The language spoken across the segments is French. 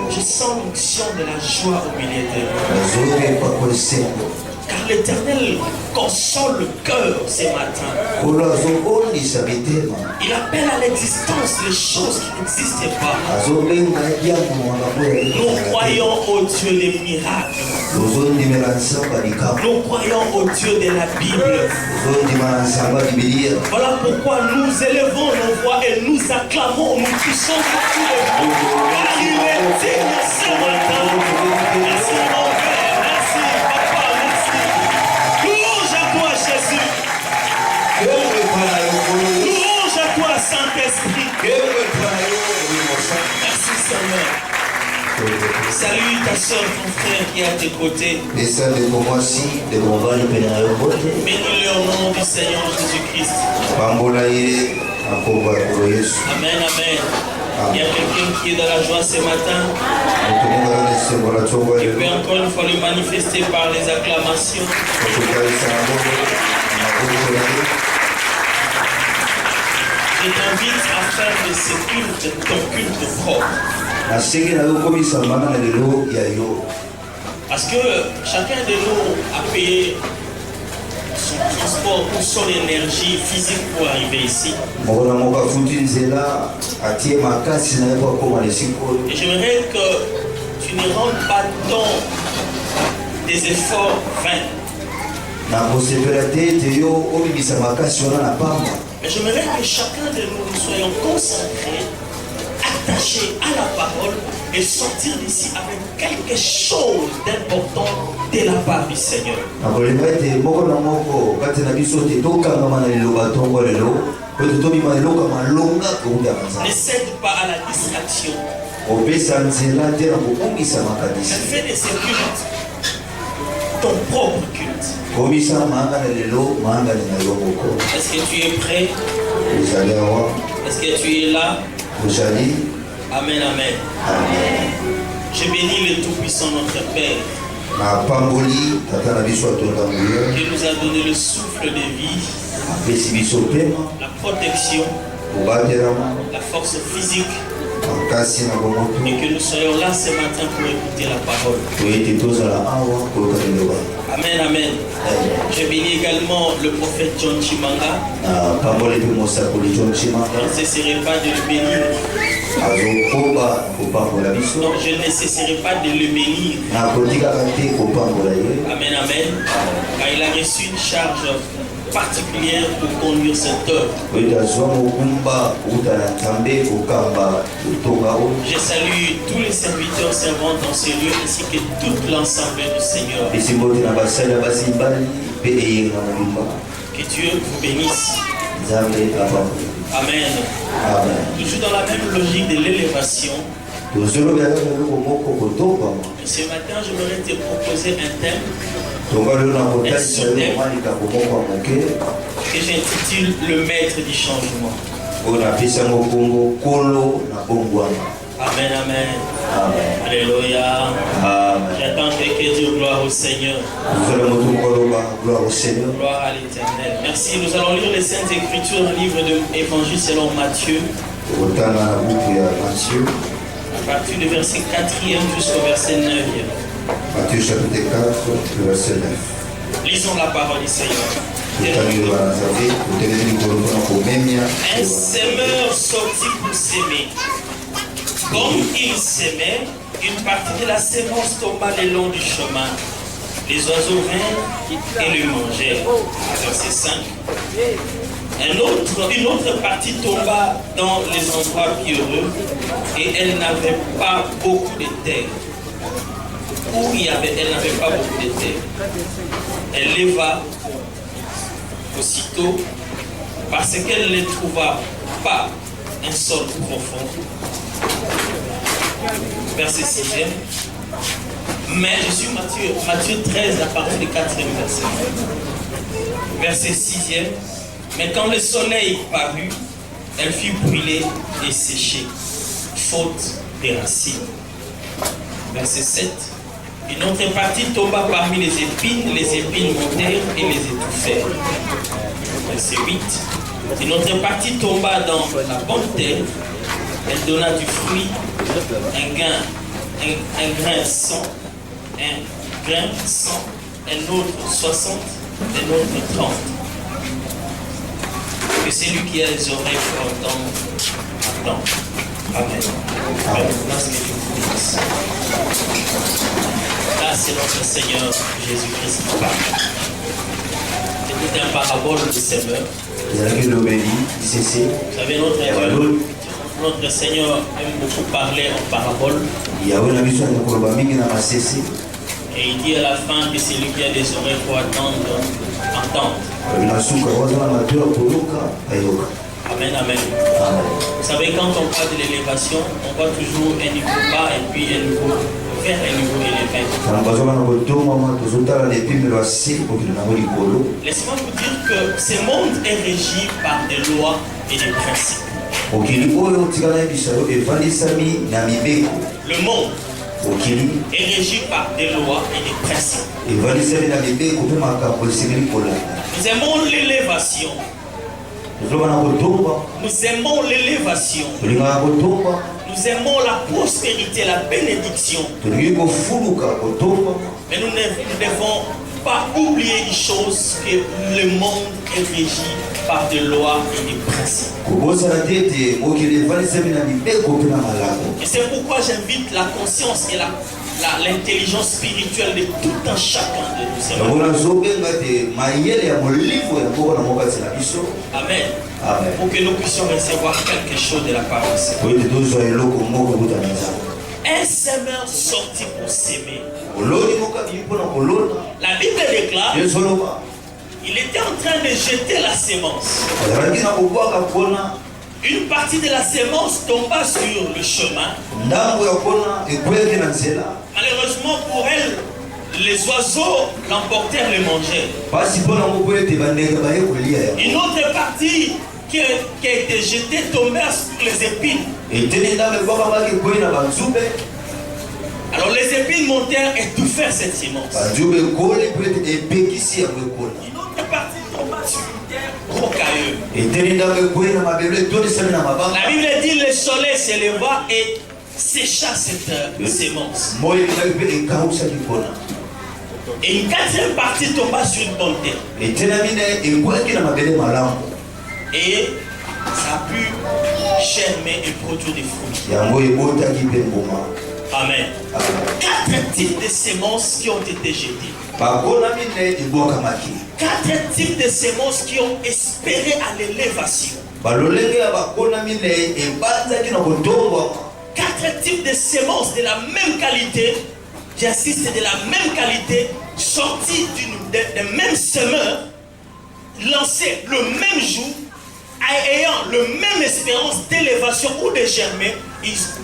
Je sens l'onction de la joie au milieu de nous. Car l'Éternel console le cœur ce matin. Il appelle à l'existence les choses qui n'existaient pas. Nous croyons au Dieu des miracles. Nous croyons au Dieu de la Bible. Voilà pourquoi nous élevons nos voix et nous acclamons, nous touchons beaucoup de vous. Car il est digne ce matin. Merci mon Père, merci Papa, merci. Louange à toi Jésus. Louange à toi Saint-Esprit. Merci Seigneur. Salue ta soeur, ton frère qui est à tes côtés. Bénis le nom du Seigneur Jésus-Christ. Amen, amen. Il y a quelqu'un qui est dans la joie ce matin. Il peut encore une fois le manifester par les acclamations. Je t'invite à faire de ce culte ton culte propre. Parce que chacun de nous a payé son transport ou son énergie physique pour arriver ici. Et j'aimerais que tu ne rendes pas dans des efforts vains. Mais j'aimerais que chacun de nous soyons concentrés, attachés à la parole et sortir d'ici avec quelque chose d'important de la part du Seigneur. Ne cède pas à la distraction. Fais de ce culte ton propre culte. Est-ce que tu es prêt? Est-ce que tu es là? Amen, amen. Je bénis le Tout-Puissant, notre Père, qui nous a donné le souffle de vie, la protection, la force physique, et que nous soyons là ce matin pour écouter la parole. Amen, amen. Je bénis également le prophète John Chimanga. Je ne cesserai pas de le bénir. Non, je ne cesserai pas de le bénir. Amen, amen. Car il a reçu une charge particulière pour conduire cette œuvre. Je salue tous les serviteurs servants dans ce lieu ainsi que tout l'ensemble du Seigneur. Que Dieu vous bénisse. Amen. Toujours dans la même logique de l'élévation. Ce matin, je voudrais te proposer un thème, que j'intitule le maître du changement. Amen, amen. Alléluia. J'attends quelqu'un dire gloire au Seigneur. Gloire à l'Éternel. Merci. Nous allons lire les Saintes Écritures, le livre de l'Évangile selon Matthieu. À partir du verset 4e jusqu'au verset 9e. Matthieu chapitre 4, verset 9. Lisons la parole du Seigneur. Un semeur sortit pour s'aimer. Comme il s'aimait, une partie de la sémence tomba le long du chemin. Les oiseaux vinrent et le mangèrent. Verset 5. Une autre partie tomba dans les endroits pierreux et elle n'avait pas beaucoup de terre. Elle n'avait pas beaucoup de terre. Elle leva aussitôt parce qu'elle ne trouva pas un sol profond. Verset 6e. Mais je suis Matthieu 13 à partir du 4e verset. Verset 6e. Mais quand le soleil parut, elle fut brûlée et séchée, faute des racines. Verset 7. Une autre partie tomba parmi les épines montèrent et les étouffèrent. Verset 8. Une autre partie tomba dans la bonne terre Elle donna du fruit, un grain 100, un grain 100, un autre 60, un autre 30. Que celui qui a les oreilles pour entendre, entende. Amen. Là, c'est notre Seigneur Jésus-Christ qui parle. C'était une parabole de semeur. Vous savez, notre Seigneur aime beaucoup parler en parabole. Et il dit à la fin que celui qui a des oreilles pour attendre, entendre. Amen, amen. Vous savez, quand on parle de l'élévation, on voit toujours un niveau bas et puis un niveau vers un niveau élevé. Laissez-moi vous dire que ce monde est régi par des lois et des principes. Le monde est régi par des lois et des principes. Nous aimons l'élévation. Nous aimons l'élévation. Nous aimons la prospérité, la bénédiction. Mais nous ne devons pas oublier une chose, que le monde est régi par des lois et des principes. Et c'est pourquoi j'invite la conscience et l'intelligence spirituelle de tout un chacun de nous. Amen. Amen. Pour que nous puissions recevoir quelque chose de la parole. Un semeur sorti pour s'aimer. La Bible déclare, il était en train de jeter la sémence. Une partie de la sémence tomba sur le chemin. Malheureusement pour elle, les oiseaux l'emportèrent, le mangèrent. Une autre partie qui a été jetée tombèrent sur les épines. Alors les épines montèrent et étouffèrent cette sémence. Une autre partie tomba sur une terre rocailleuse. La Bible dit le soleil s'éleva et sécha cette sémence. Et une quatrième partie tomba sur une bonne terre. Et ça a pu germer et produire des fruits. Amen. 4 types de semences qui ont été jetées. 4 types de semences qui ont espéré à l'élévation. 4 types de semences de la même qualité, j'insiste, de la même qualité, sorties d'un même semeur, lancées le même jour, ayant le même espérance d'élévation ou de germer.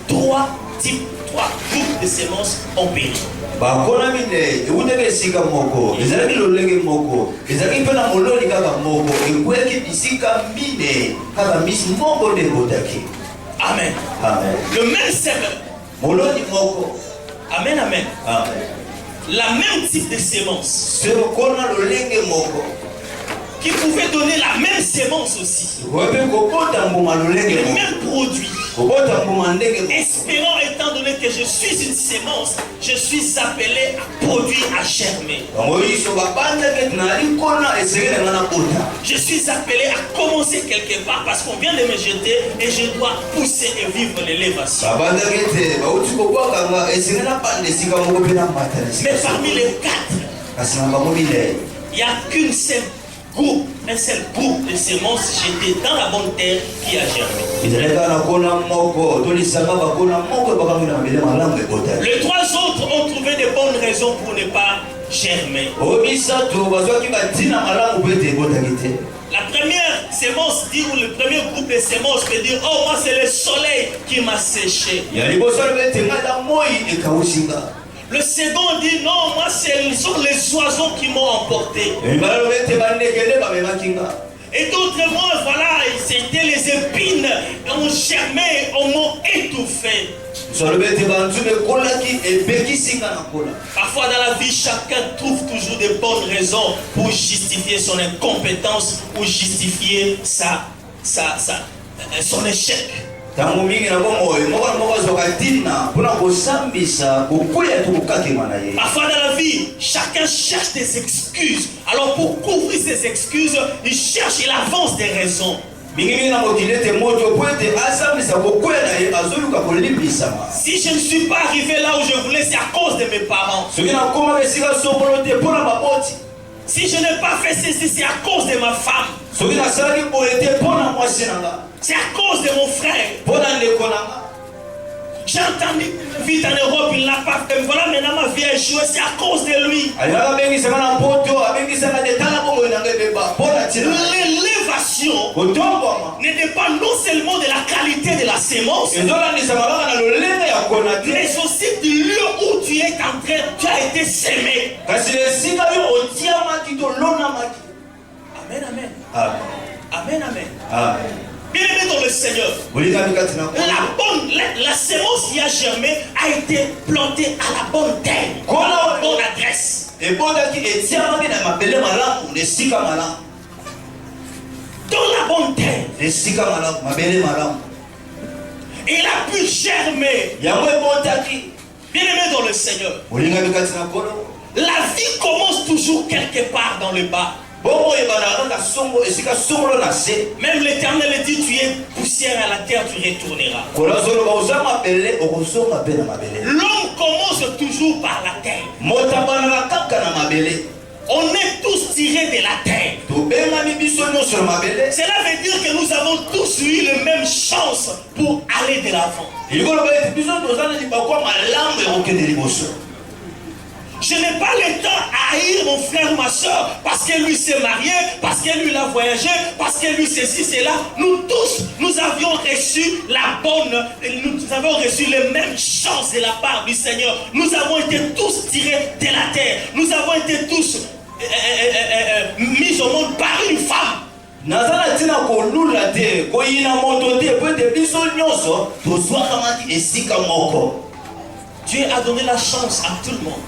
3 groupes de semences ont péri. Amen. Amen. Le même semeur. Amen, amen. Amen. La même type de sémence. Qui pouvait donner la même sémence aussi. Le même produit. Espérant, étant donné que je suis une sémence, je suis appelé à produire, à germer. Je suis appelé à commencer quelque part parce qu'on vient de me jeter et je dois pousser et vivre l'élévation. Mais parmi les 4, il n'y a qu'une seule groupe, un seul groupe de semences jetées dans la bonne terre qui a germé. Les 3 autres ont trouvé de bonnes raisons pour ne pas germer. La première sémence dit, ou le premier groupe de semences peut dire, oh moi c'est le soleil qui m'a séché. Le second dit non, moi ce sont les oiseaux qui m'ont emporté. Et d'autres mots, voilà, c'était les épines, ont germé, m'ont étouffé. Parfois dans la vie, chacun trouve toujours de bonnes raisons pour justifier son incompétence, pour justifier son échec. Parfois dans la vie, chacun cherche des excuses. Alors pour couvrir ses excuses, il cherche, il avance des raisons. Si je ne suis pas arrivé là où je voulais, c'est à cause de mes parents. Si je n'ai pas fait ceci, c'est à cause de ma femme. C'est à cause de mon frère. J'ai entendu vite en Europe, il n'a pas fait. Voilà, maintenant ma vie a échoué, c'est à cause de lui. L'élévation ne dépend non seulement de la qualité de la sémence, mais aussi du lieu où tu es entré, tu as été sémé. Amen, amen. Amen, amen. Bien-aimé dans le Seigneur, la sémence qui a germé a été plantée à la bonne terre, à la bonne adresse. Dans la bonne terre. Et il a pu germer. Bien-aimé dans le Seigneur, la vie commence toujours quelque part dans le bas. Même l'Éternel dit, tu es poussière à la terre, tu retourneras. L'homme commence toujours par la terre. On est tous tirés de la terre. Cela veut dire que nous avons tous eu la même chance pour aller de l'avant. Je n'ai pas le temps à haïr mon frère ou ma soeur parce que lui s'est marié, parce que lui il a voyagé, parce que lui ceci, cela. Nous tous, nous avions reçu nous avons reçu les mêmes chances de la part du Seigneur. Nous avons été tous tirés de la terre. Nous avons été tous mis au monde par une femme. Dieu a donné la chance à tout le monde.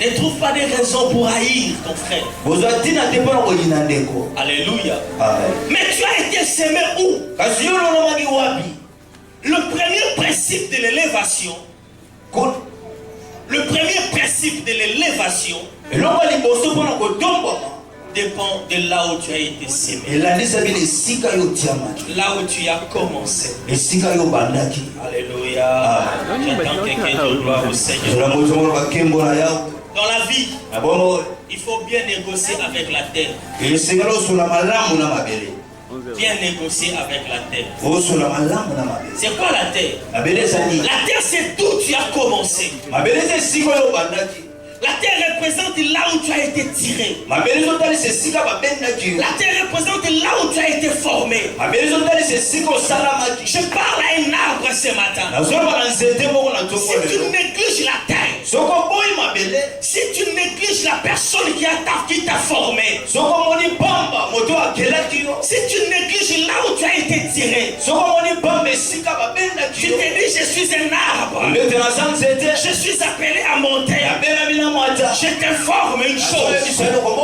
Ne trouve pas de raison pour haïr ton frère. Alléluia. Mais tu as été semé où? Le premier principe de l'élévation. Le premier principe de l'élévation dépend de là où tu as été semé. Là où tu as commencé. Alléluia. J'attends quelqu'un de gloire au Seigneur. Dans la vie, il faut bien négocier avec la terre. Bien négocier avec la terre. C'est quoi la terre? La terre, c'est d'où tu as commencé. La terre représente là où tu as été tiré. La terre représente là où tu as été formé. Je parle à un arbre ce matin. Si tu négliges la terre, si tu négliges la personne qui t'a formé, si tu négliges là où tu as été tiré, tu te dis je suis un arbre, je suis appelé à monter. Je t'informe une chose,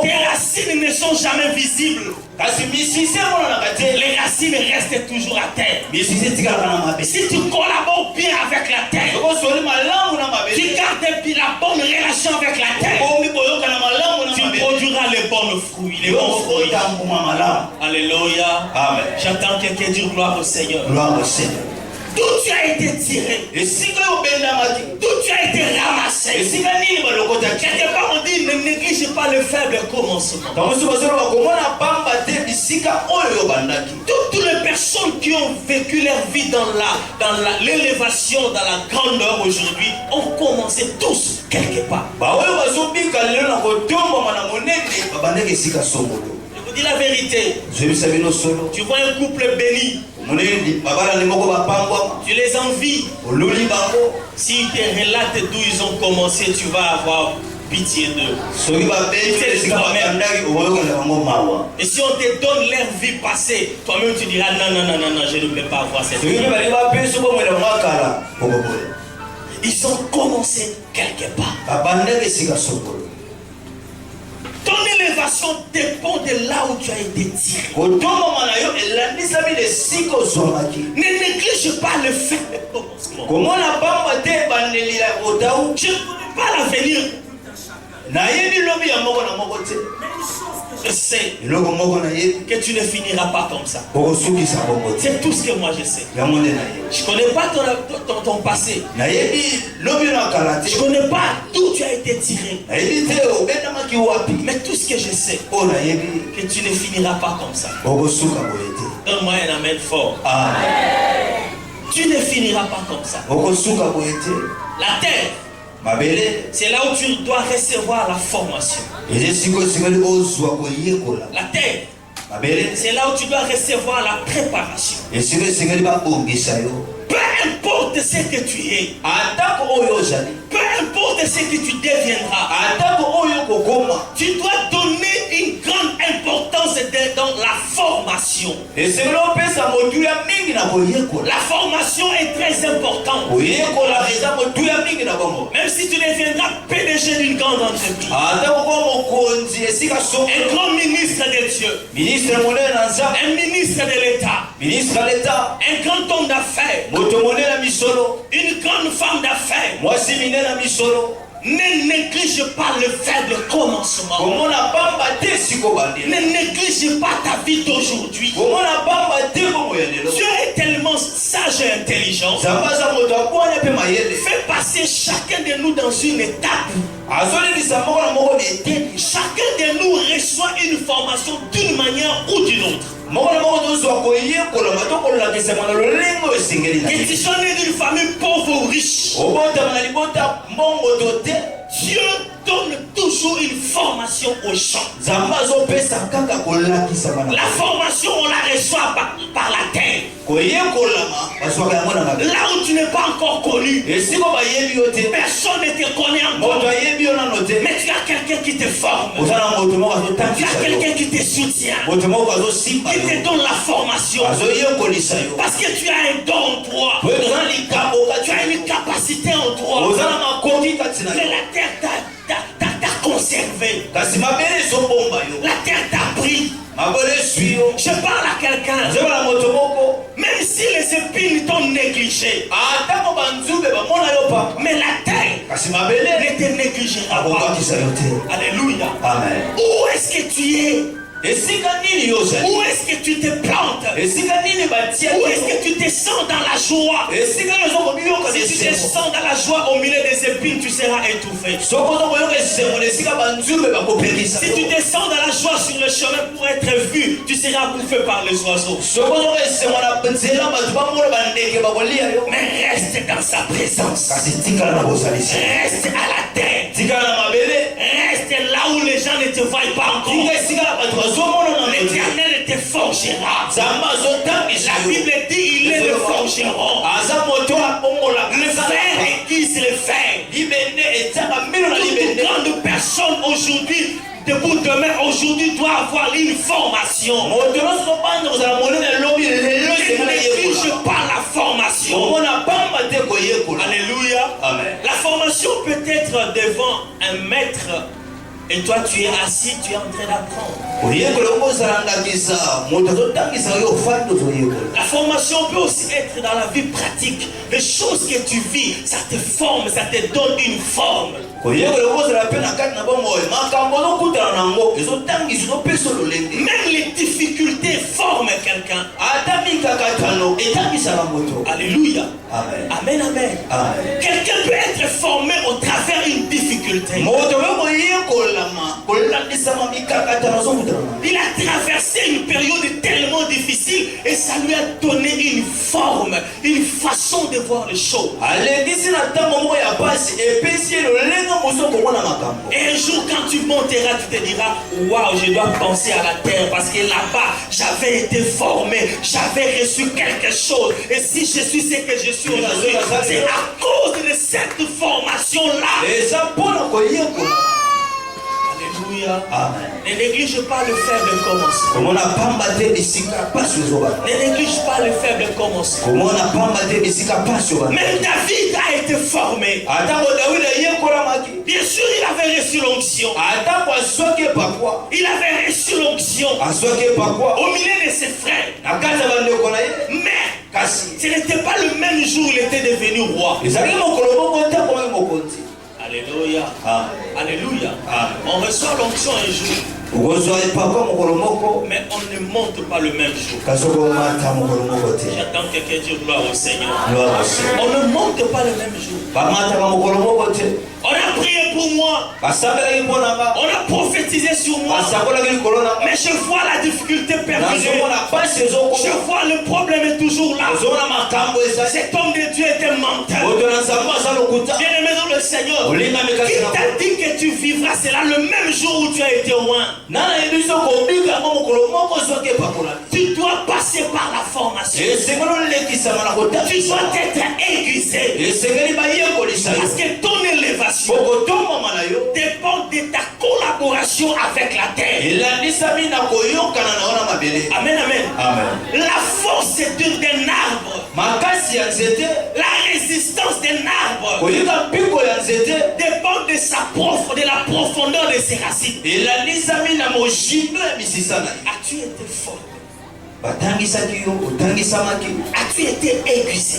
tes racines ne sont jamais visibles. Les racines restent toujours à terre. Si tu collabores bien avec la terre, tu gardes la bonne relation avec la terre, tu produiras les bons fruits, les bons fruits. Alléluia. J'entends quelqu'un dire gloire au Seigneur. Gloire au Seigneur. D'où tu as été tiré, d'où tu as été ramassé. Quelque part on dit ne néglige pas le faible commencement. Toutes les personnes qui ont vécu leur vie dans l'élévation, dans la grandeur aujourd'hui, ont commencé tous quelque part. Je vous dis la vérité. Tu vois un couple béni, tu les envies. S'ils te relatent d'où ils ont commencé, tu vas avoir pitié d'eux. Et si on te donne leur vie passée, toi-même tu diras non, je ne peux pas avoir cette vie. Ils ont commencé quelque part. Ton élévation élévation dépend de là où tu as été tiré. Ne néglige pas le fait de commencement. Je ne connais pas l'avenir. Je sais que tu ne finiras pas comme ça. C'est tout ce que moi je sais. Je ne connais pas ton passé. Je ne connais pas d'où tu as été tiré. Mais tout ce que je sais, que tu ne finiras pas comme ça. Donne-moi un amen fort. Tu ne finiras pas comme ça. La terre, c'est là où tu dois recevoir la formation. La terre, c'est là où tu dois recevoir la préparation. Peu importe ce que tu es, peu importe ce que tu deviendras, tu dois donner une grande importance dans la formation. La formation est très importante. Même si tu deviendras PDG d'une grande entreprise, un grand ministre de Dieu, un ministre de l'État, un grand homme d'affaires, une grande femme d'affaires, ne néglige pas le faible commencement. Ne néglige pas ta vie d'aujourd'hui. Dieu est tellement sage et intelligent. Fais passer chacun de nous dans une étape. Chacun de nous reçoit une formation d'une manière ou d'une autre. Que tu sois né d'une famille pauvre ou riche, Dieu donne toujours une formation aux gens. La formation, on la reçoit par la terre. Là où tu n'es pas encore connu, personne ne te connaît encore. Mais tu as quelqu'un qui te forme. Tu as quelqu'un qui te soutient, qui te donne la formation. Parce que tu as un don en toi. Tu as une capacité en toi. Mais la terre t'a conservé. La terre t'a pris. Je parle à quelqu'un. Même si les épines t'ont négligé, mais la terre ne te négligera pas. Alléluia. Amen. Où est-ce que tu es? Où est-ce que tu te plantes? Où est-ce que tu te sens dans la joie? Si tu te sens dans la joie au milieu des épines, tu seras étouffé. Si tu te sens dans la joie sur le chemin pour être vu, tu seras bouffé par les oiseaux. Mais reste dans sa présence. Reste à la terre. Reste là où les gens ne te voient pas encore. L'Éternel te forgera. La Bible dit il est le forgeron. Le fer aiguise le fer. Toute grande personne aujourd'hui, debout demain, aujourd'hui doit avoir une formation. Ne néglige pas la formation. Alléluia. Amen. La formation peut être devant un maître. Et toi tu es assis, tu es en train d'apprendre. La formation peut aussi être dans la vie pratique. Les choses que tu vis, ça te forme, ça te donne une forme. Même les difficultés forment quelqu'un. Alléluia. Amen. Amen, amen. Amen. Quelqu'un peut être formé au travers d'une difficulté. Il a traversé une période tellement difficile et ça lui a donné une forme, une façon de voir les choses. Et un jour quand tu monteras, tu te diras, waouh, je dois penser à la terre parce que là-bas, j'avais été formé, j'avais reçu quelque chose. Et si je suis ce que je suis aujourd'hui, c'est à cause de cette formation-là. Alléluia. Alléluia. Amen. Ne néglige pas le faible commencement. Ne néglige pas le faible commencement. Même David a été formé. Bien sûr, il avait reçu l'onction. Il avait reçu l'onction au milieu de ses frères. Mais ce n'était pas le même jour où il était devenu roi. Alléluia. Alléluia. On reçoit l'onction un jour. Mais on ne monte pas le même jour. J'attends quelqu'un dire gloire au Seigneur. On ne monte pas le même jour. On a prié pour moi. On a prophétisé sur moi. Mais je vois la difficulté perdurer. Je vois le problème est toujours là. Cet homme de Dieu était menteur. Bien-aimé dans le Seigneur, qui t'a dit que tu vivras, c'est là le même jour où tu as été loin. Tu dois passer par la formation. Tu dois être aiguisé. Parce que ton élévation dépend de ta collaboration avec la terre. Amen, amen. La force d'un arbre, la résistance d'un arbre dépend de la profondeur de ses racines. As-tu été fort? As-tu été aiguisé?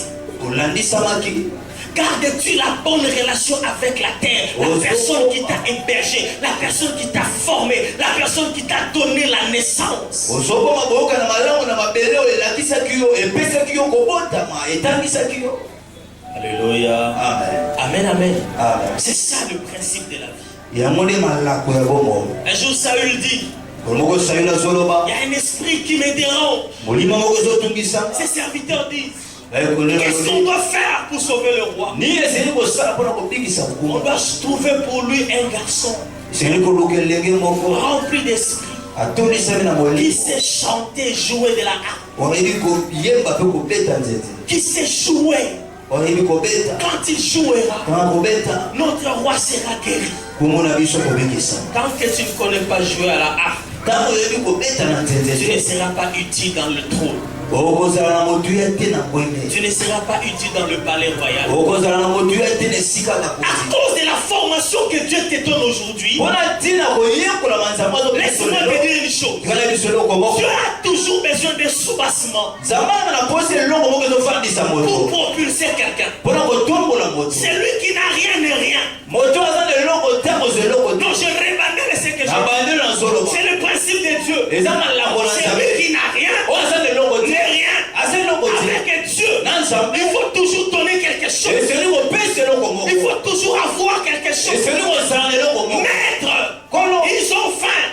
Gardes-tu la bonne relation avec la terre, la personne qui t'a hébergé, la personne qui t'a formé, la personne qui t'a donné la naissance? Alléluia. Amen, amen. C'est ça le principe de la vie. Un jour Saül dit, il y a un esprit qui me dérange. Ses serviteurs disent, qu'est-ce qu'on doit faire pour sauver le roi? On doit trouver pour lui un garçon rempli d'esprit, qui sait chanter, jouer de la harpe, qui sait jouer. Quand il jouera, notre roi sera guéri. Tant que tu ne connais pas jouer à la harpe, tu ne seras pas utile dans le trône. Tu ne seras pas utile dans le palais royal. À cause de la formation que Dieu te donne aujourd'hui, laisse-moi te dire une chose. Dieu a toujours besoin de soubassement pour propulser quelqu'un. C'est lui qui n'a rien et rien. Donc je rebandonne ce que je dis. C'est le principe de Dieu. C'est lui qui n'a rien. Avec Dieu, il faut toujours donner quelque chose. Il faut toujours avoir quelque chose. Maître, ils ont faim.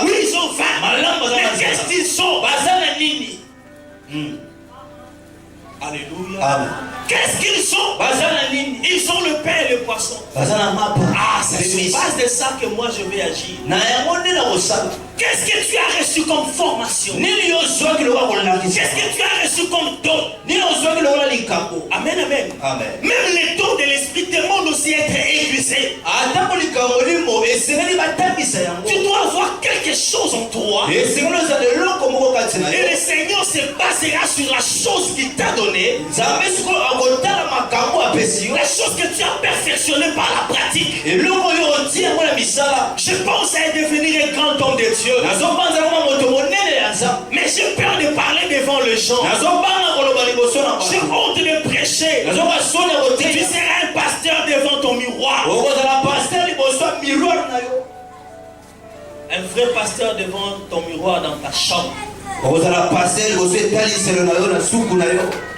Oui, ils ont faim. Mais qu'est-ce qu'ils sont? Alléluia. Amen. Qu'est-ce qu'ils sont? Ils sont le pain et le poisson. C'est sur base de ça que moi je vais agir. Qu'est-ce que tu as reçu comme formation? Qu'est-ce que tu as reçu comme don? Amen, amen. Même les dons de l'esprit demandent aussi être aiguisés. Tu dois avoir quelque chose en toi. Et le Seigneur se basera sur la chose qu'il t'a donnée. La chose que tu as perfectionnée par la pratique. Je pense à devenir un grand homme de Dieu. Mais j'ai peur de parler devant les gens. J'ai honte de prêcher. Tu seras un pasteur devant ton miroir. Un vrai pasteur devant ton miroir dans ta chambre.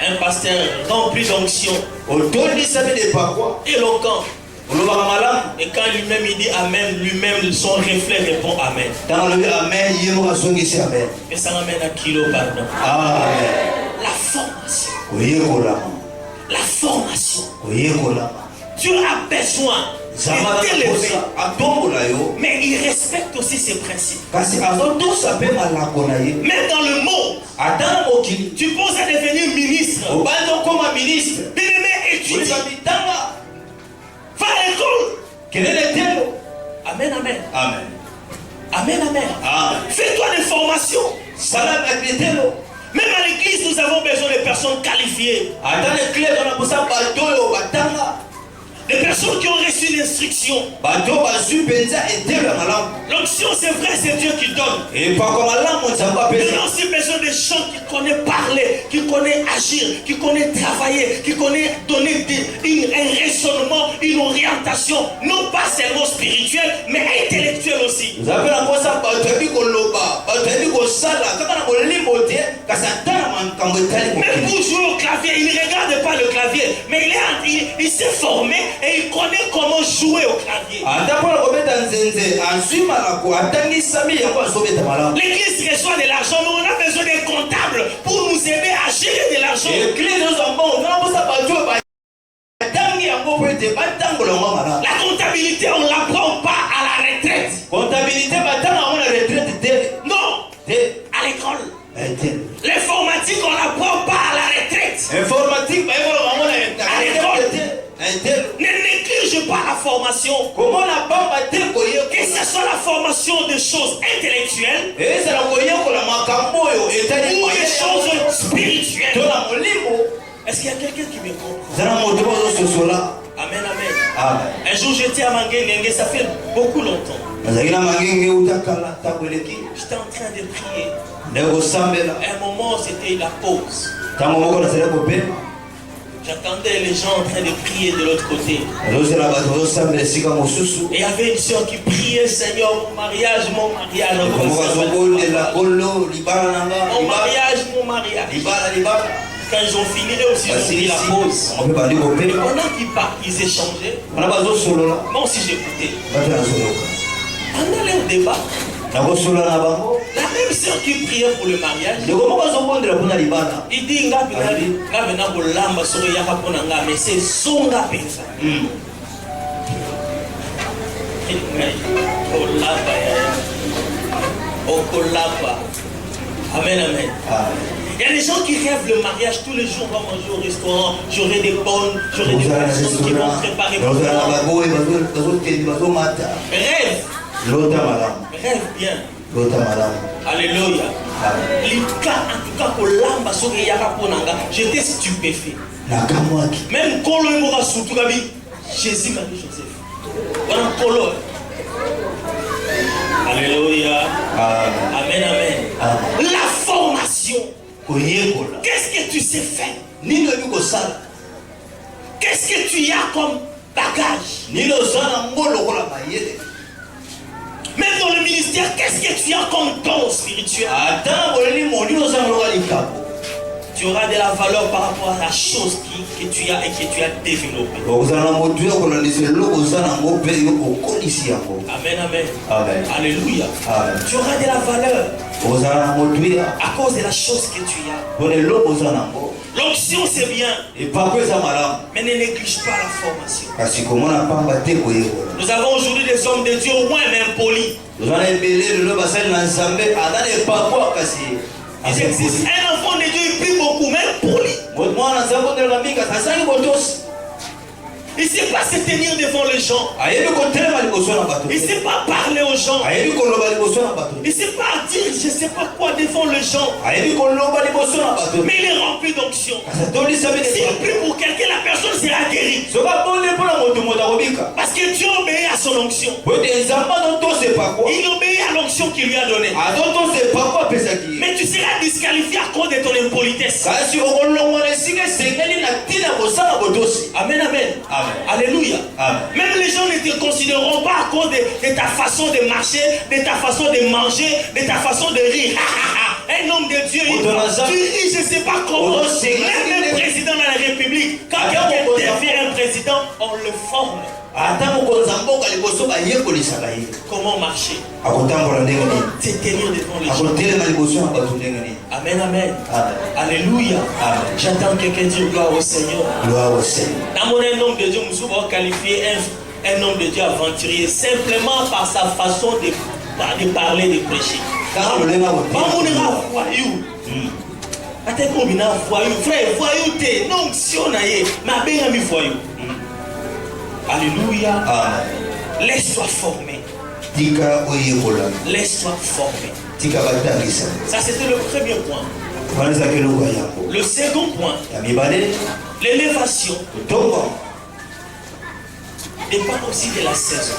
Un pasteur rempli d'onction, éloquent. Et quand lui-même il dit Amen, lui-même son reflet répond Amen. Et ça m'amène à kilo, pardon. La formation. La formation. Dieu a besoin de t'élever, mais il respecte aussi ses principes. Même dans le monde, tu penses à devenir ministre. Bien-aimé, étudie. Va à l'école. Amen, amen. Amen, amen. Fais-toi des formations. Même à l'église, nous avons besoin de personnes qualifiées. Des personnes qui ont reçu l'instruction. L'onction, c'est vrai, c'est Dieu qui donne. Mais on a aussi besoin de gens qui connaissent parler, qui connaissent agir, qui connaissent travailler, qui connaissent donner un raisonnement, une orientation, non pas seulement spirituelle, mais intellectuelle aussi. Même pour jouer au clavier, il ne regarde pas le clavier, mais il s'est formé et il connaît comment jouer au clavier. L'église reçoit de l'argent, mais on a besoin d'un comptable pour nous aider à gérer de l'argent. La comptabilité, on ne l'apprend pas à la retraite. Non, à l'école. L'informatique, on ne l'apprend pas à la retraite. À l'école. Ne néglige pas la formation. Que ce soit la formation de choses intellectuelles ou des choses spirituelles. Est-ce qu'il y a quelqu'un qui me comprend? Amen, amen. Un jour j'étais à Manguengue, ça fait beaucoup longtemps. J'étais en train de prier. À un moment, c'était la pause. J'attendais les gens en train de prier de l'autre côté. Et il y avait une soeur qui priait, Seigneur, mon mariage, mon mariage. Mon mariage, mon mariage. Quand ils ont fini, eux aussi, ils ont pris la pause. Et pendant qu'ils partent, ils échangeaient. Moi aussi, j'écoutais. Pendant leur débat, la même soeur qui priait pour le mariage, il dit mais c'est son pensa. Amen, amen. Il y a des gens qui rêvent le mariage tous les jours, on va manger au restaurant, j'aurai des bonnes, j'aurai des personnes qui vont préparer pour moi. Rêve bien. Alléluia. J'étais stupéfait. Même quand le mot a surtout Jésus m'a dit Joseph. Alléluia. Amen, amen. La formation. Qu'est-ce que tu sais faire? Qu'est-ce que tu as comme bagage? Même dans le ministère, qu'est-ce que tu as comme don spirituel? Tu auras de la valeur par rapport à la chose que tu as et que tu as développée. Amen, amen. Amen. Alléluia. Amen. Tu auras de la valeur à cause de la chose que tu as. L'onction c'est bien, mais ne néglige pas la formation. Nous avons aujourd'hui des hommes de Dieu au moins même polis. Il existe un enfant de Dieu, il prie beaucoup, même poli. Il ne sait pas se tenir devant les gens. Il ne sait pas parler aux gens. Il ne sait pas dire je ne sais pas quoi devant les gens. Mais il est rempli d'onction. S'il prie pour quelqu'un, la personne sera guérie. Parce que Dieu obéit à son onction. Il obéit à l'onction qu'il lui a donnée. Mais tu seras disqualifié à cause de ton impolitesse. Amen, amen. Alléluia. Même les gens ne te considéreront pas à cause de ta façon de marcher, de ta façon de manger, de ta façon de rire. Un homme de Dieu, tu ris, je ne sais pas comment. Même un président de la République, quand quelqu'un devient un président, on le forme. Comment marcher? Se tenir devant les gens. Amen, amen. Alléluia. J'attends quelqu'un dire gloire au Seigneur. Dans mon homme de Dieu, nous sommes qualifiés un homme de Dieu aventurier simplement par sa façon de parler, de prêcher. Alléluia. Laisse-toi former. Laisse-toi former. Ça, c'était le premier point. Le second point, l'élévation dépend aussi de la saison.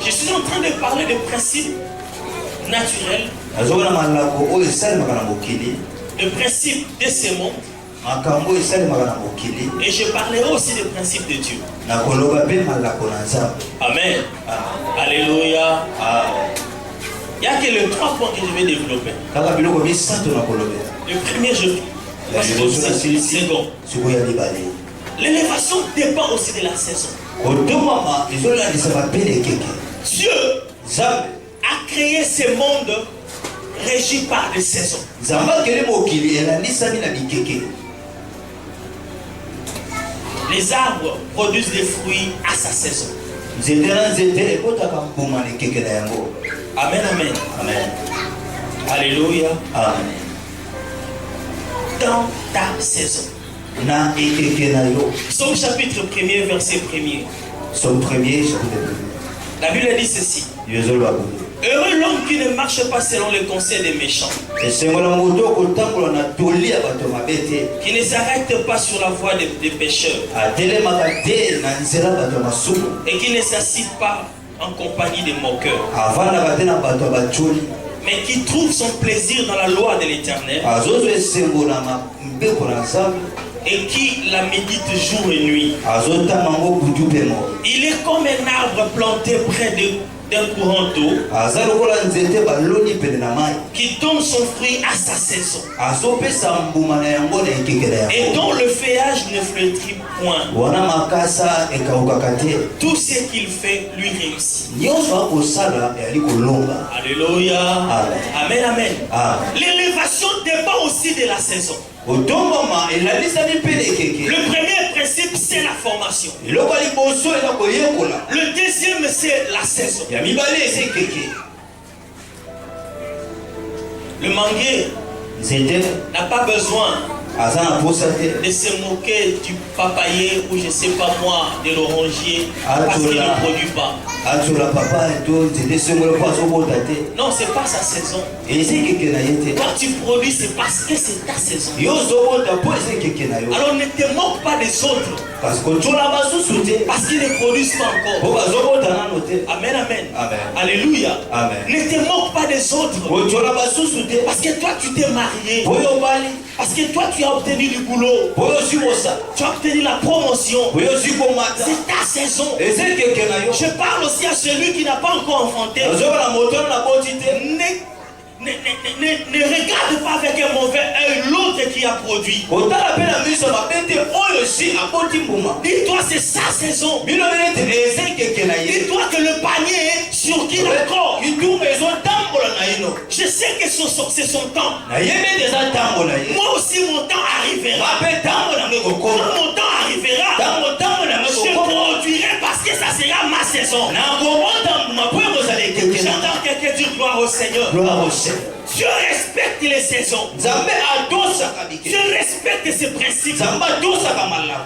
Je suis en train de parler de principes naturels, de principes de ce monde. Et je parlerai aussi des principes de Dieu. Amen. Alléluia. Il n'y a que les 3 points que je vais développer. Le premier, je le second. L'élévation dépend aussi de la saison. Dieu a créé ce monde régi par des saisons. Les arbres produisent des fruits à sa saison. Amen, amen. Amen. Alléluia. Amen. Dans ta saison. Psaume chapitre 1er, verset 1er. Psaume 1er, chapitre 1er. La Bible dit ceci. Heureux l'homme qui ne marche pas selon les conseils des méchants, qui ne s'arrête pas sur la voie des pécheurs, et qui ne s'assied pas en compagnie des moqueurs, mais qui trouve son plaisir dans la loi de l'Éternel, et qui la médite jour et nuit. Il est comme un arbre planté près d'un courant d'eau, qui donne son fruit à sa saison, et dont le feuillage ne flétrit point. Tout ce qu'il fait lui réussit. Alléluia. Amen, amen. L'élévation dépend aussi de la saison. Le premier principe, c'est la formation. Le deuxième, c'est la saison. Le manguier n'a pas besoin de se moquer du papayer ou je sais pas moi de l'orangier parce qu'il ne produit pas. Non, c'est pas sa saison. Quand tu produis, c'est parce que c'est ta saison. Alors ne te moque pas des autres parce qu'ils ne produisent pas encore. Amen, amen. Alléluia. Ne te moque pas des autres parce que toi tu t'es marié, parce que toi tu as obtenu du boulot, tu as obtenu la promotion. C'est ta saison. Je parle aussi à celui qui n'a pas encore enfanté. Ne regarde pas avec un mauvais œil l'autre qui a produit. Dis-toi c'est sa saison. Dis-toi que le panier sur qui d'accord. Je sais que c'est son temps. Moi aussi mon temps arrivera. Quand mon temps arrivera, je produirai parce que ça sera ma saison. J'entends quelqu'un dire gloire au Seigneur. Dieu respecte les saisons. Dieu respecte ses principes.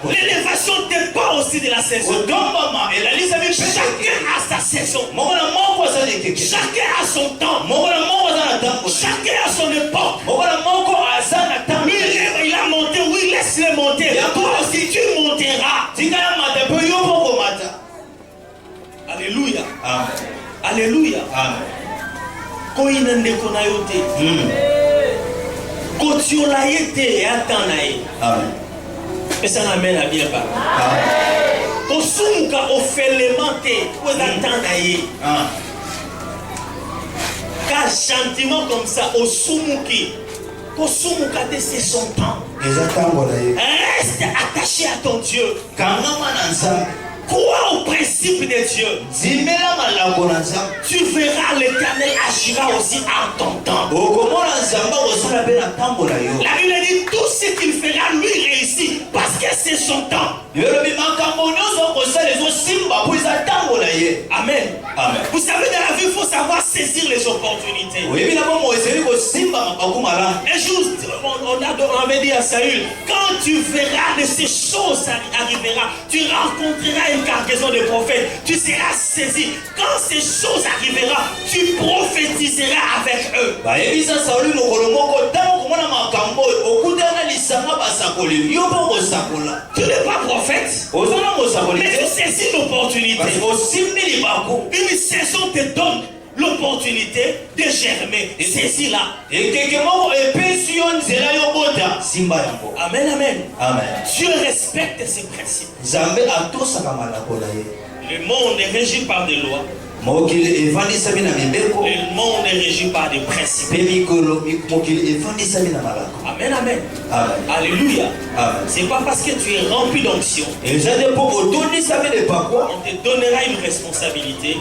L'élévation dépend aussi de la saison. Chacun a sa saison. Chacun a son temps. Chacun a son époque. Lui, il a monté. Oui, laisse-le monter. Toi aussi, tu monteras. Alléluia. Alléluia. Quand il n'a pas été, quand tu l'as été, et ça n'amène à bien pas. Quand tu as fait les mentés, car gentiment comme ça, au soumuki, quand tu c'est son temps, reste attaché à ton Dieu. Crois au principe de Dieu. Tu verras l'Éternel agira aussi en ton temps. La Bible dit tout ce qu'il fera lui réussit parce que c'est son temps. Amen. Amen. Vous savez, dans la vie, il faut savoir saisir les opportunités. Oui, mais d'abord, moi, c'est que Simba m'a pas un jour, on avait dit à Saül, quand tu verras de ces choses arrivera, tu rencontreras une cargaison de prophètes, tu seras saisi. Quand ces choses arriveront, tu prophétiseras avec eux. Tu n'es pas prophète, mais tu saisis l'opportunité. Une saison te donne l'opportunité de germer. Saisis-la. Amen, amen. Dieu respecte ses principes. Le monde est régi par des lois. Le monde est régi par des principes. Amen, amen. Alléluia. C'est pas parce que tu es rempli d'onction on te donnera une responsabilité.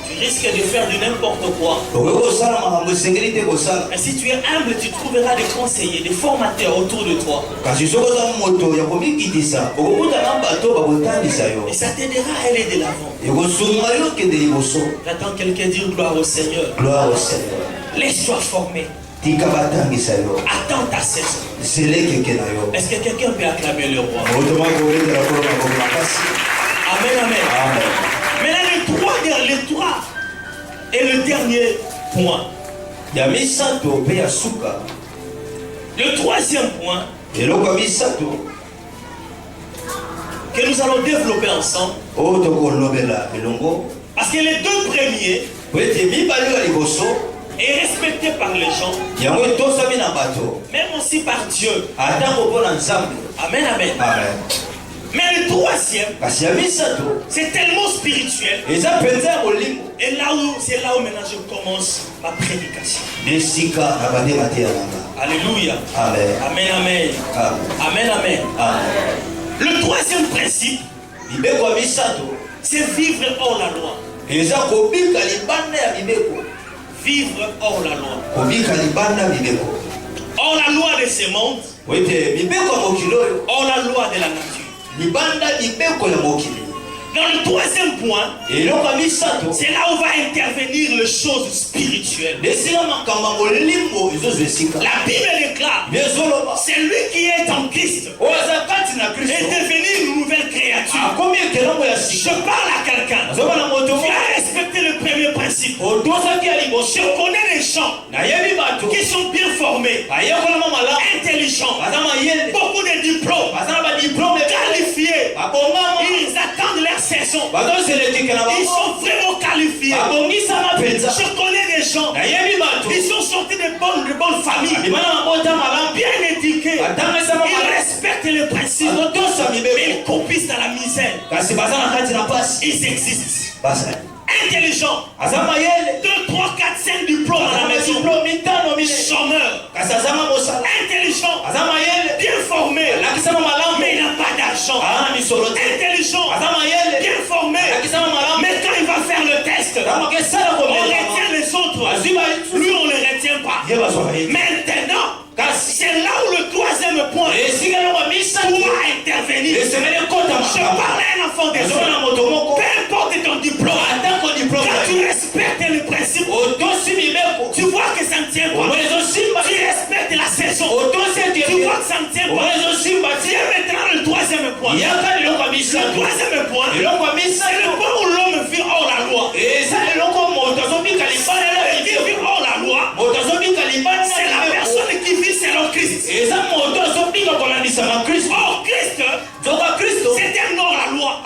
Tu risques de faire du n'importe quoi. Et si tu es humble, tu trouveras des conseillers, des formateurs autour de toi. Et ça t'aidera à aller de l'avant. J'attends quelqu'un dire gloire au Seigneur. Gloire au Seigneur. Laisse-toi former. Attends ta saison. Est-ce que quelqu'un peut acclamer le roi? Amen, amen. Maintenant, le 3 et le dernier point. Le troisième point que nous allons développer ensemble. Parce que les deux premiers est respecté par les gens, même aussi par Dieu. Amen, amen. Mais le troisième, c'est tellement spirituel. Et c'est là où maintenant je commence ma prédication. Alléluia. Amen, amen. Amen, amen. Le troisième principe, c'est vivre hors la loi. Vivre hors la loi. Hors la loi de ce monde. Hors la loi de la nature. Dans le troisième point, c'est là où va intervenir les choses spirituelles. La Bible déclare, celui qui est en Christ est devenu une nouvelle créature. Je parle à quelqu'un. Tu as respecté le premier principe. Je connais les gens qui sont bien formés, intelligents, beaucoup de diplômes, qualifiés. Ils attendent leur saison. Ils sont vraiment qualifiés. Je connais des gens. Ils sont sortis de bonnes familles, bien éduqués. Ils respectent les principes, mais ils copient dans la misère. Ils existent. Intelligent, 2, 3, 4, 5 diplômes à la maison, chômeur, intelligent, bien formé, mais il n'a pas d'argent. Intelligent, bien formé, mais quand il va faire le test, on retient les autres, lui on ne les retient pas. Maintenant, c'est là où le troisième point doit intervenir. Je parle à un enfant des autres. Peu importe ton diplôme, quand tu respectes les principes, tu vois que ça ne tient pas. Tu respectes la saison, tu vois que ça ne tient pas. Viens maintenant le troisième point. Le troisième point, c'est le point où l'homme vit hors la loi. Qui vit hors la loi, c'est la personne qui vit selon Christ. Or Christ, c'est un hors la loi.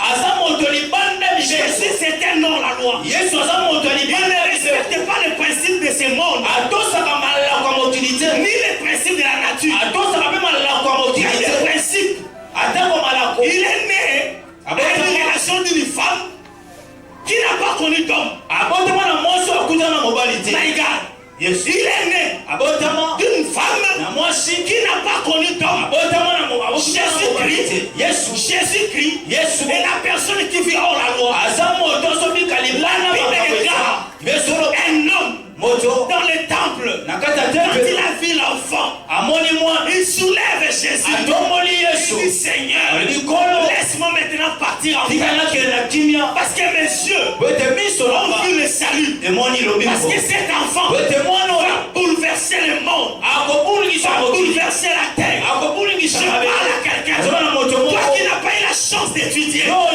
Jésus, c'est un hors la loi. Il ne respecte pas les principes de ce monde, ni les principes de la nature. Il y a des principes. Il est né à une relation d'une femme qui n'a pas connu d'homme. My God. Il est né d'une femme qui n'a pas connu d'homme. Jésus-Christ est la personne qui vit hors la loi. La Bible déclare un homme dans le temple, quand il a vu l'enfant, il soulève Jésus. Il dit Seigneur, laisse-moi maintenant partir. partir en paix. Parce que mes yeux ont vu le salut. Parce que cet enfant va bouleverser le monde. Va bouleverser la terre. Je parle à quelqu'un. Toi qui n'as pas eu la chance d'étudier. Toi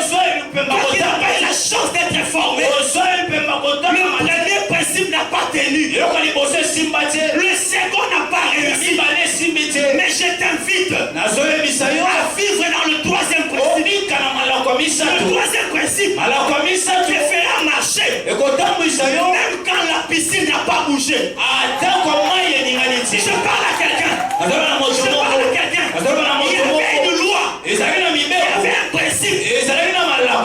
qui n'as pas eu la chance d'être formé. Le premier principe n'a pas tenu. Le second n'a pas réussi. Mais je t'invite à vivre dans le troisième principe. Le troisième principe te fera marcher. Même quand la piscine n'a pas bougé. Je parle à quelqu'un. Je parle à quelqu'un. Il y avait une loi. Il y avait un principe.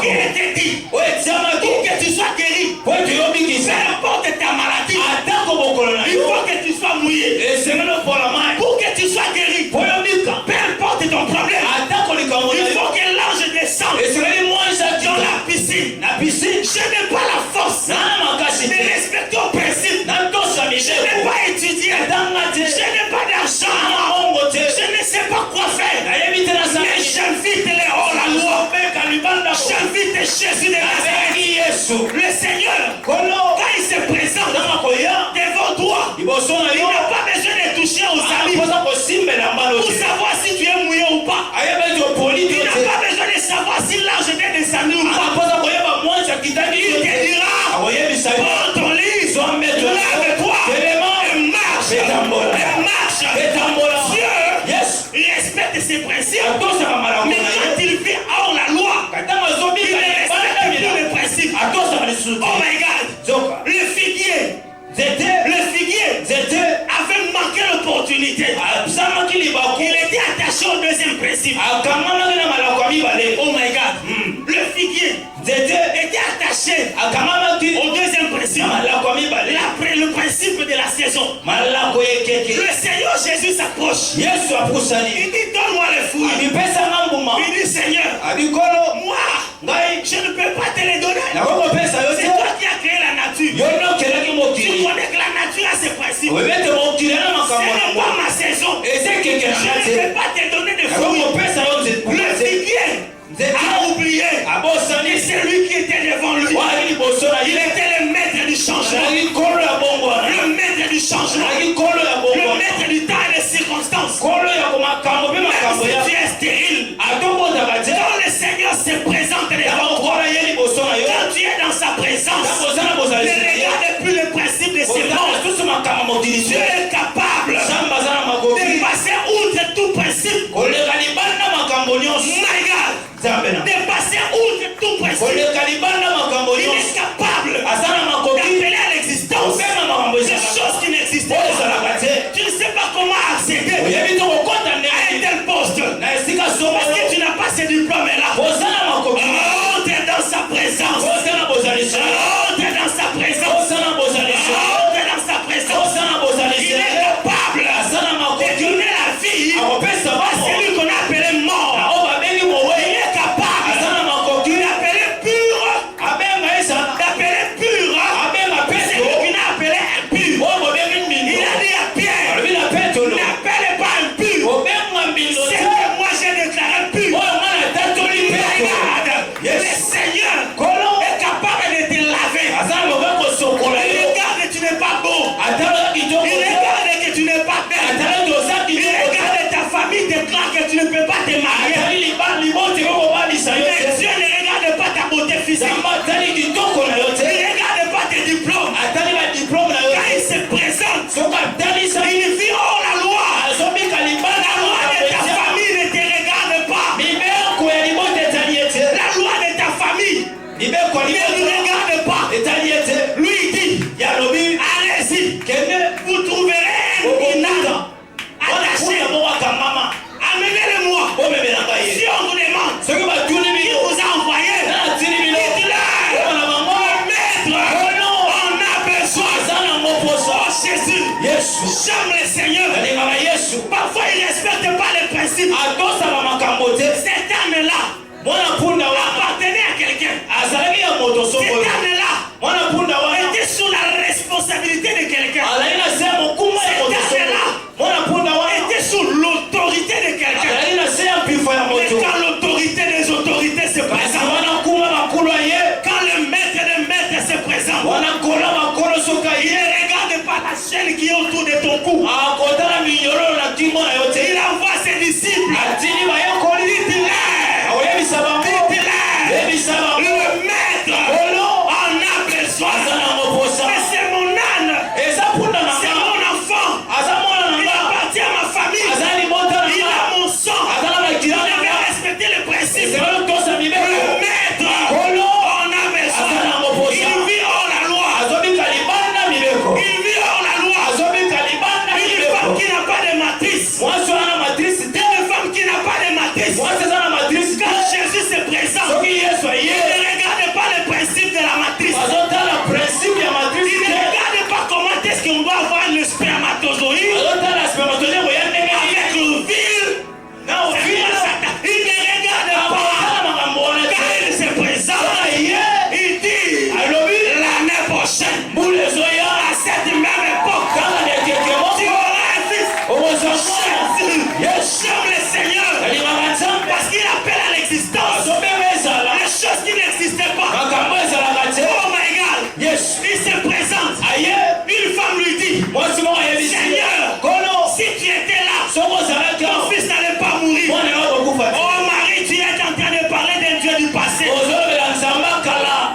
Il était dit. Pour que tu sois guéri. Peu importe ta maladie. Il faut que tu sois mouillé. Pour que tu sois guéri. Peu importe ton problème. Il faut que l'ange descende dans la piscine. Je n'ai pas la force de respecter au principe. Je n'ai pas étudié. Je n'ai pas d'argent. Je ne sais pas quoi faire. Mais j'invite les hors-la-loi. J'invite Jésus de Nazareth. Le Seigneur, quand il se présente devant toi, il n'a pas besoin de toucher aux amis pour savoir si tu es mouillé ou pas. Il n'a pas besoin de savoir si l'ange t'est descendu ou pas. Il te dira, prends ton lit, lave-toi et marche. Dieu respecte ses principes. Mais quand il vit hors la loi, il ne respecte plus les principes. Oh my God. Le figuier avait manqué l'opportunité. Il était attaché au deuxième principe. Oh my God. Le figuier était attaché au deuxième principe. Le principe de la saison. Le Seigneur Jésus s'approche. Il dit donne-moi les fruits. Il dit Seigneur, moi je ne peux pas te les donner. C'est toi qui as créé la nature. Tu connais que la nature a ses principes. Ce n'est pas ma saison. Je ne peux pas te donner de fruits. Le figuier a oublié. Et c'est lui qui était devant lui. Il était le maître du changement. Le maître du changement. Le maître du temps et des circonstances. Même si tu es stérile, quand le Seigneur se présente devant toi, quand tu es dans sa présence, ne regarde plus le principe de ses dons. Tu es capable de passer outre tout principe. My God, de passer outre tout principe. Il est capable d'appeler à l'existence des choses qui n'existaient pas. Tu ne sais pas comment accéder à un tel poste. Parce que tu n'as pas ce diplôme-là. Rentre dans sa présence. Rentre dans sa présence. Rentre dans sa présence. Il est capable de donner la vie à celui qu'on a appelé mort. Il est capable d'appeler pur. Celui qui n'a appelé impur. Il a dit à Pierre, n'appelle pas impur. C'est que moi j'ai déclaré pur. Regarde, le Seigneur est capable de te laver. Il regarde que tu n'es pas beau. Il regarde que tu n'es pas belle. Il regarde ta famille déclare que tu ne peux pas te marier. Mais Dieu ne regarde pas ta beauté physique. Il ne regarde pas tes diplômes. Quand il se présente, il vit hors la loi. La loi de ta famille ne te regarde pas. La loi de ta famille ne te regarde pas. Lui il dit, allez-y, vous trouverez un inane attaché. Amenez-le-moi. Si on vous demande qui vous a envoyé, dites-le. Maître, on a besoin. Oh Jésus, j'aime le Seigneur. Parfois il ne respecte pas les principes. Cet âme-là appartenait à quelqu'un. Cet âme-là était sous la responsabilité de quelqu'un. Cet âme-là était sous l'autorité de quelqu'un. Mais quand l'autorité des autorités se présente, Il envoie ses disciples. Le maître en a besoin. Mais c'est mon âne. C'est mon enfant. Il appartient à ma famille. Il a mon sang. Il avait respecté le principe. Le maître en a besoin. Il vit hors la loi. Il vit hors la loi. Une femme qui n'a pas de matrice. Une femme qui n'a pas de matrice. Quand Jésus se présente, il ne regarde pas le principe de la matrice. Il ne regarde pas comment est-ce qu'on va avoir le spermatozoïde avec l'ovule. Il ne regarde pas. Quand il se présente, il dit l'année prochaine, à cette même époque, tu auras un fils. J'aime le Seigneur parce qu'il appelle à l'existence les choses qui n'existaient pas. Oh my God. Il se présente. Une femme lui dit, Seigneur, si tu étais là, ton fils n'allait pas mourir. Oh Marie, tu es en train de parler d'un Dieu du passé.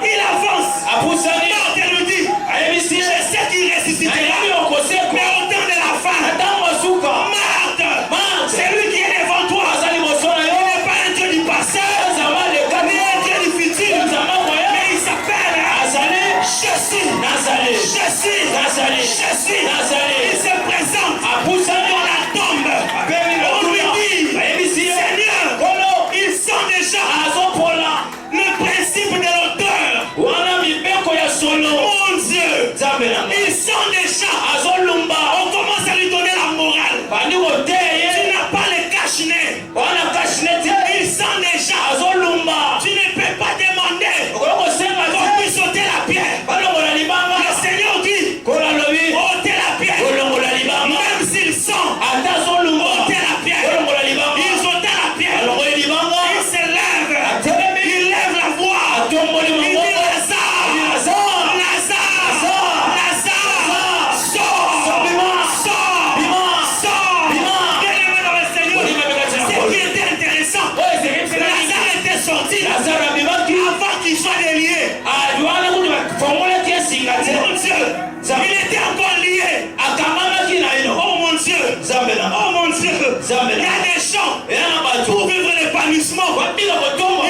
Il avance. Marthe lui dit, je sais qu'il ressuscitera, mais au temps de la fin, Marthe, c'est lui qui est devant toi. Il n'est pas un Dieu du passé, ni un Dieu du futur, mais il s'appelle Jésus. Il se présente dans la tombe. On lui dit, Seigneur, ils sont déjà le principe de l'auteur. Mon Dieu, ils sont déjà. On commence à lui donner la morale. Tu n'as pas le cache-nez. Ils sont déjà. Tu ne peux pas demander qu'on puisse ôter la pierre. Le Seigneur dit, ôtez la pierre. Même s'ils sont, ôtez la pierre. Ils ôtent la pierre. Ils se lèvent. Ils lèvent la voix. Il dit, Lazare, sors. Bien-aimé dans le Seigneur, ce qui était intéressant, Lazare était sorti avant qu'il soit délié. Mon Dieu, il était encore lié. Oh mon Dieu, il y a des gens pour vivre l'épanouissement. Il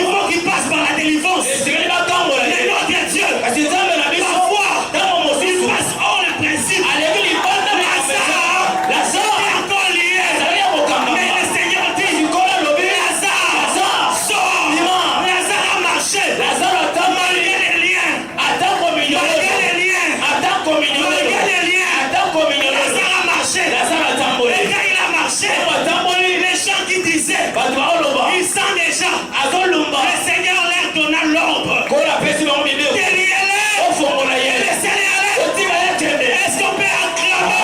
faut qu'ils passent par la délivrance. Mais notre Dieu, parfois, il passe hors le principe. Lazare est encore lié. Mais le Seigneur dit, Lazare, sors. Lazare a marché. Malgré les liens. Malgré les liens. Lazare a marché. Et quand il a marché, les gens qui disaient, ils sont déjà. Le Seigneur leur donna l'ordre. Déliez-les. Laissez-les. Est-ce qu'on peut acclamer?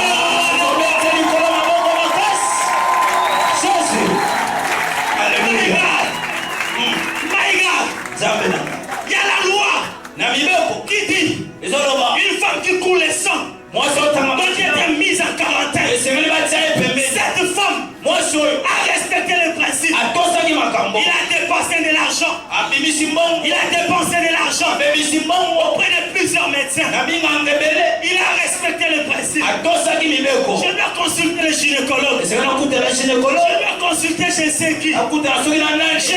Alléluia. My God. Il y a la loi qui dit une femme qui coule le sang doit être mise en quarantaine. Cette femme a respecté le principe. Il a dépensé de l'argent. Auprès de plusieurs médecins. Il a respecté le principe. Je dois consulter le gynécologue. Je dois consulter je ne sais qui. Je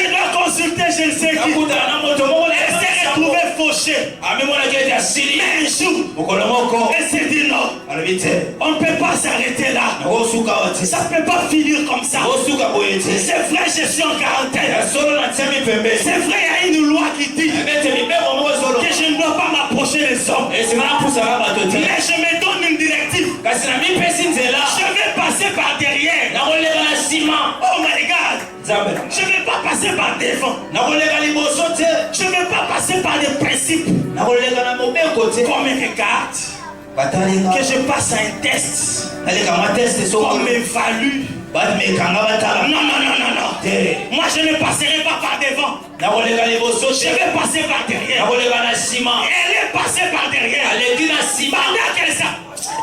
dois consulter je ne sais qui. Elle s'est retrouvée fauchée. Mais un jour, elle s'est dit non. On ne peut pas s'arrêter là. Ça ne peut pas finir comme ça. C'est vrai, je suis en quarantaine. C'est vrai, il y a une loi qui dit que je ne dois pas m'approcher des hommes. Mais je me donne une directive. Je vais passer par derrière. Oh my God. Je ne vais pas passer par devant. Je ne vais pas passer par des principes. Qu'on me regarde. Que je passe un test. Qu'on m'évalue. Non. Moi je ne passerai pas par devant. Je vais passer par derrière. Elle est passée par derrière. Pendant qu'elle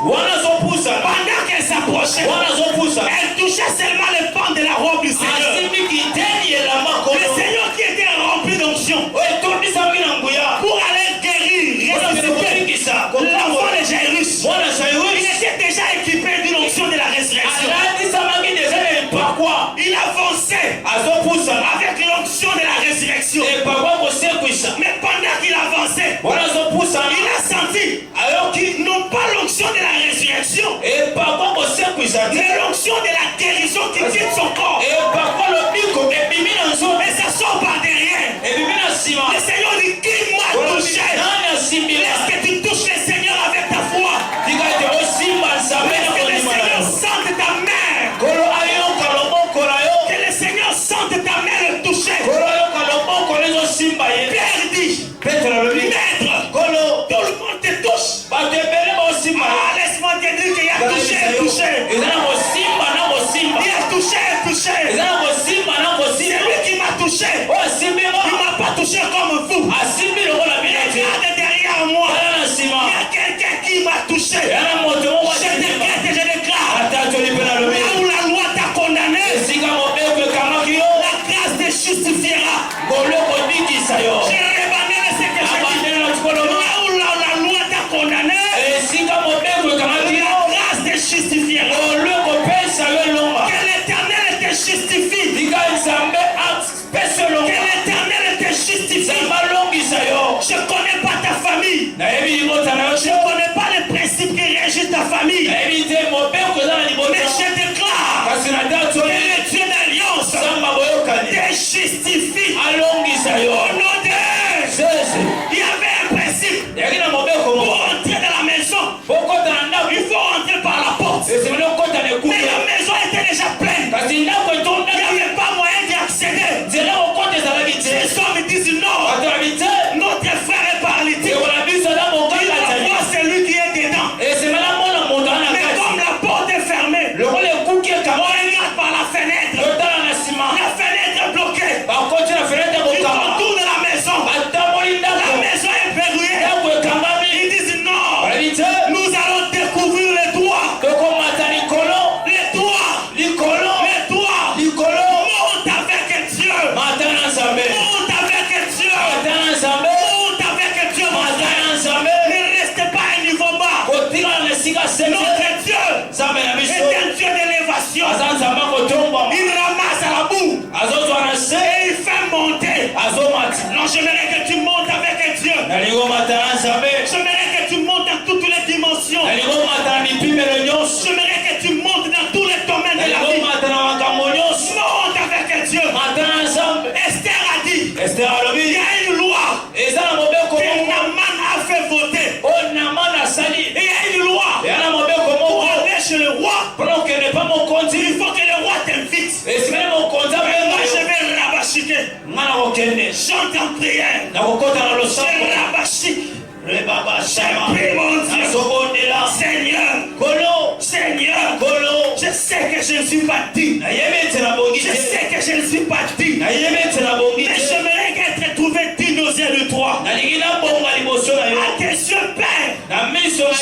Pendant qu'elle s'approchait, elle touchait seulement le pan de la robe du Seigneur. Le Seigneur qui était rempli d'onction pour aller guérir, ressusciter l'enfant de Jairus. Il était déjà équipé d'une onction de la résurrection. Il avançait avec l'onction de la résurrection. Mais pendant qu'il avançait, il a senti non pas l'onction de la résurrection, mais l'onction de la guérison qui quitte son corps. Mais ça sort par derrière. Le Seigneur dit, qui m'a touché? Est-ce que tu touches le Seigneur avec ta foi? Est-ce que le Seigneur sente ta main? Que le Seigneur sente ta main le toucher. Pierre dit, Maître, tout le monde te touche. Laisse-moi te dire qu'il a touché, touché. Il a touché, touché. C'est lui qui m'a touché. Il ne m'a pas touché comme vous. Regardez derrière moi. Il y a quelqu'un qui m'a touché. Je décrète et je déclare. Là où la loi t'a condamné, la grâce te justifiera. Je rébanais ce que je dis. Là où la loi t'a condamné, la grâce te justifiera. Que l'Éternel te justifie. Que l'Éternel te justifie. Je ne connais pas ta famille. Je ne connais pas les principes qui régissent ta famille. Mais je déclare que le Dieu d'alliance te justifie. Au nom de Jésus. Il y avait un principe. Pour entrer dans la maison, il faut entrer par la porte. Mais la maison était déjà pleine. Il n'y avait pas moyen d'y accéder. Les hommes disent non. Notre frère est paralytique. Il va voir celui qui est dedans. Mais comme la porte est fermée, on regarde par la fenêtre. La fenêtre est bloquée. Il retourne à la maison. La maison est verrouillée. Ils disent non. Nous allons découvrir les toits. Les toits. Monte avec Dieu. Monte avec Dieu. Ne restez pas à un niveau bas. Notre Dieu est un Dieu d'élévation. Il ramasse à la boue et il fait monter. Non, j'aimerais que tu montes avec Dieu. J'aimerais que tu montes dans toutes les dimensions. J'aimerais que tu montes dans tous les domaines de la vie. Monte avec Dieu. Esther a dit, il y a une loi que Naaman a fait voter. Et il y a une loi pour aller chez le roi. Il faut que le roi t'invite. Et moi je vais rabachiquer. Chante en prière. Je rabachique. J'ai pris mon Dieu. Seigneur, je sais que je ne suis pas digne. Je sais que je ne suis pas digne. Mais j'aimerais être trouvé digne aux yeux de toi. À tes yeux, Père.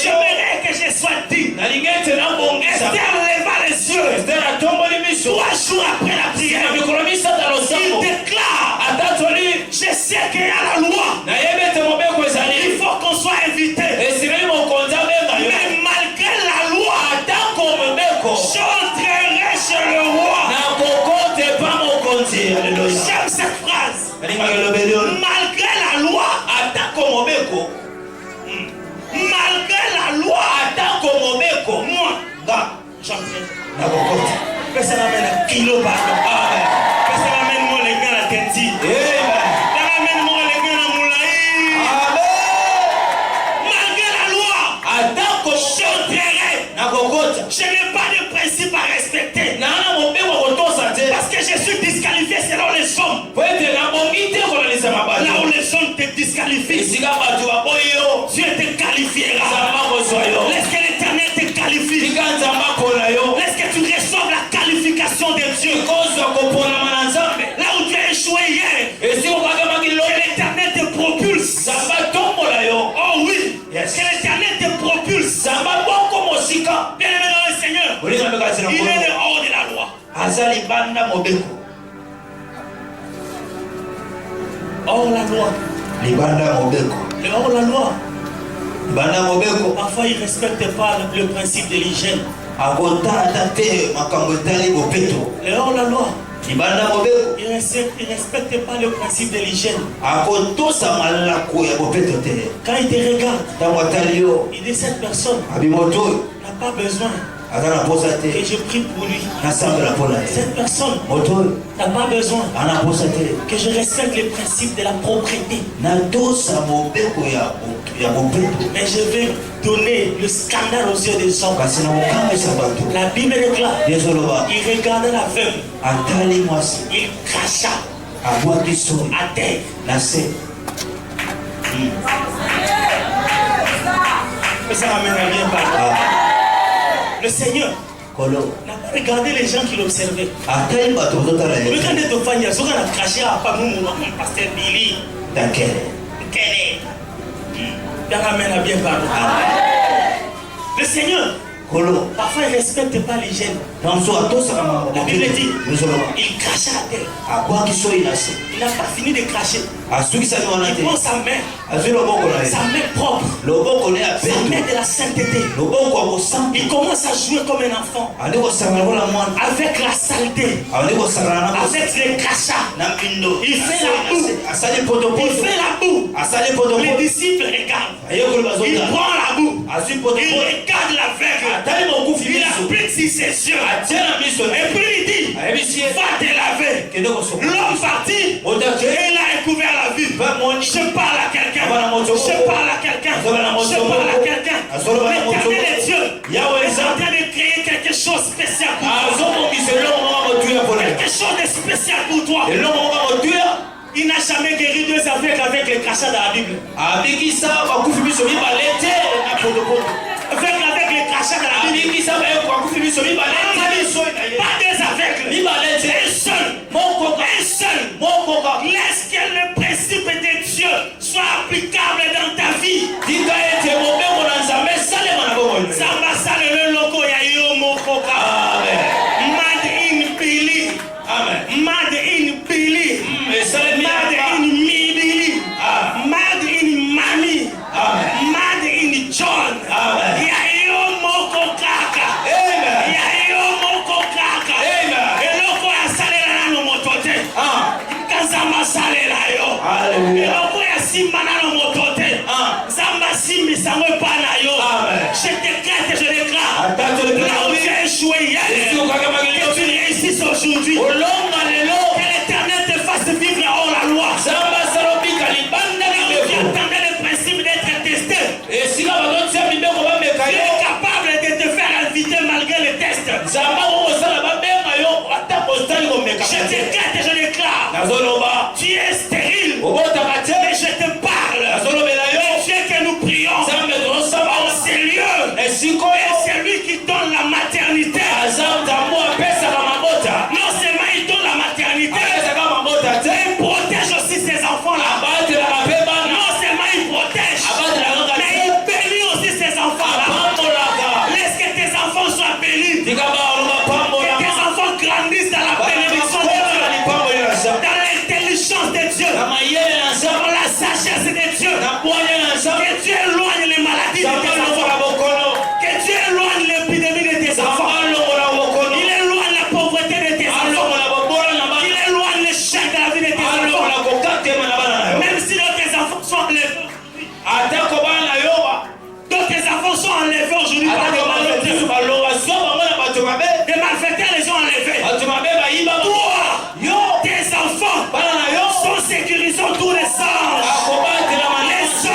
J'aimerais que je sois digne. Esther leva les yeux. 3 jours après la prière, il déclare, je sais qu'il y a la loi. Il faut qu'on soit invité. Mais malgré la loi, j'entrerai chez le roi. J'aime cette phrase. Malgré la loi, moi, j'entrerai. Personne n'amène un kilo par personne n'amène moi les gars à la tête. Amène-moi les gars à Moulaï. Malgré la loi, j'entrerai. Je n'ai pas de principe à respecter. Parce que je suis disqualifié selon les hommes. Là où les hommes te disqualifient, Dieu te qualifiera. Laisse que l'Éternel te qualifie. Laisse que tu reçoives la qualification de Dieu. Là où tu as échoué hier, que l'Éternel te propulse. Oh oui, que l'Éternel te propulse. Il est le haut de la loi. Azali banda mobeko. Hors la loi. Libanda mobeko. Le hors la loi. Libanda mobeko. Parfois, il ne respecte pas le principe de l'hygiène. Agota atate makangotali bopeto. Le hors la loi. Libanda mobeko. Il ne respecte pas le principe de l'hygiène. Akoto samalako ya bopeto te. Quand il te regarde, Tawatalio. il dit cette personne Abimoto. n'a pas besoin Azana posate. que je prie pour lui. Nasamba la pona. Cette personne Moto. n'a pas besoin Ana posate. que je respecte les principes de la propreté. Nato samobeko ya bopeto. Mais je vais donner le scandale aux yeux des hommes. Kasi na mokanga sabato. La Bible déclare, Désolova. il regardait la veuve, Atali mwasi. il cracha Abwaki soi. à terre. Nase. Mais ça m'amène à bien parler. Ah. Le Seigneur Kolo. n'a pas regardé les gens qui l'observaient. Atali bato zotala Mais ye. quand il est venu, il a craché à pas mon pasteur Billy. Dakele. Quel est? Ça m'amène à bien parler. Le Seigneur, Kolo. parfois, il ne respecte pas l'hygiène. Namso atosa kama. La Bible dit, Désolova. il crachait à terre. Abwaki soi nase. Il n'a pas fini de cracher. Asuki sa Il nwanate. prend sa main, Azui loboko na ye. sa main propre, Loboko ne sa main apeto. de la sainteté. Loboko ya kosambi. Il commence à jouer comme un enfant Andi kosangana kola mwana. avec la saleté, Andi kosangana na avec les crachats. na mbindo. Il fait la boue. Asali Il potopoto. fait la boue. Asali Les potopoto. disciples regardent. Ayokolo Il bazota. prend la boue. Azui Il potopoto. regarde l'aveugle. Atali mokufi Il miso. applique sur ses yeux. Atia na miso. Et puis il dit, Ayebisi ye. va te laver. Kende kosokola. L'homme partit. Motate. Et il a découvert la vie. Va moni. Je parle à quelqu'un. Abana moto. Je parle à quelqu'un. Abana moto. Je parle à quelqu'un. Abana moto. L'éternel est Dieu. Yahweh est en train de créer quelque chose de spécial pour toi. azomokisa elongo moko motuya mpona Quelque chose de spécial pour toi. elongo moko motuya. Il n'a jamais guéri deux aveugles avec les crachats dans la Bible. abikisa bakufi biso mibale te na potopoto. Avec les crachats dans la Bible. abikisa bakufi biso mibale te biso Pas des aveugles. mibale te Un seul. mokoka Un seul. mokoka. Laisse que le principe de Dieu soit applicable dans ta vie. tika ete mobembo na nzambe esalema na bomoi. Samba sale le loco ya yo mokoka. amen Mad in Billy. amen Mad in Billy. esalemi Mad na in Mibili. Amen. Mad in Mami. Amen. Mad in John. Amen. Ya yo mokokaka. amen Ya yo mokokaka. Amen. Eloko ya salela nano motote. Kazama salela yo. Hallelujah. Eloko ya simba nano motote. Zamba simbi sango pa na yo. Amen. Je décrète et je déclare. Attends, je déclare. Là où tu as échoué hier. Que tu réussisses aujourd'hui. olonga lelo Que l'Éternel te fasse vivre hors la loi. nzambe asalobika libanda Tu libeko attendais le principe d'être testé. esika bazotia mibeko bameka Tu yo es capable de te faire inviter malgré le test. nzambe akokosala babenga yo ata kostali komeka Je décrète et je déclare. nazoloba Tu es stérile. obotaka te Mais je te parle. nazolobela yo Dieu que nous prions. nzambe tozosaba En ces lieux. esika Et oyo c'est lui qui donne la maternité. aza nzambe apesaka mabota Non seulement il donne la maternité, apesaka mabota te il protège aussi ses enfants-là. abatelaka mpe bana Non seulement il protège, abatelaka kaka mais te il bénit aussi ses enfants-là. apambolaka Laisse que tes enfants soient bénis. tika baoloba Que pambolaka tes enfants grandissent dans la bénédiction de bakokona Dieu, lipamboli na nzambe dans l'intelligence de Dieu, na mayele na nzambe dans la sagesse de Dieu. na bwanya na nzambe Que Dieu éloigne les maladies de nzambe tes alongola enfants. bokono Que Dieu éloigne l'épidémie de tes nzambe enfants. alongola bokono Il éloigne la pauvreté de tes enfants. alongola bobola na bana Il éloigne l'échec de la vie de tes alongola enfants. kokatema na bana na yo Même si tes enfants sont enlevés, atako bana na yo tes enfants sont enlevés aujourd'hui par des atako malfaiteurs. balotiso baloba so bango na bato mabe Des malfaiteurs les ont enlevés. bato mabe bayiba Toi, yo tes enfants bana na yo sont sécurisés autour des anges. akobatela Les manesi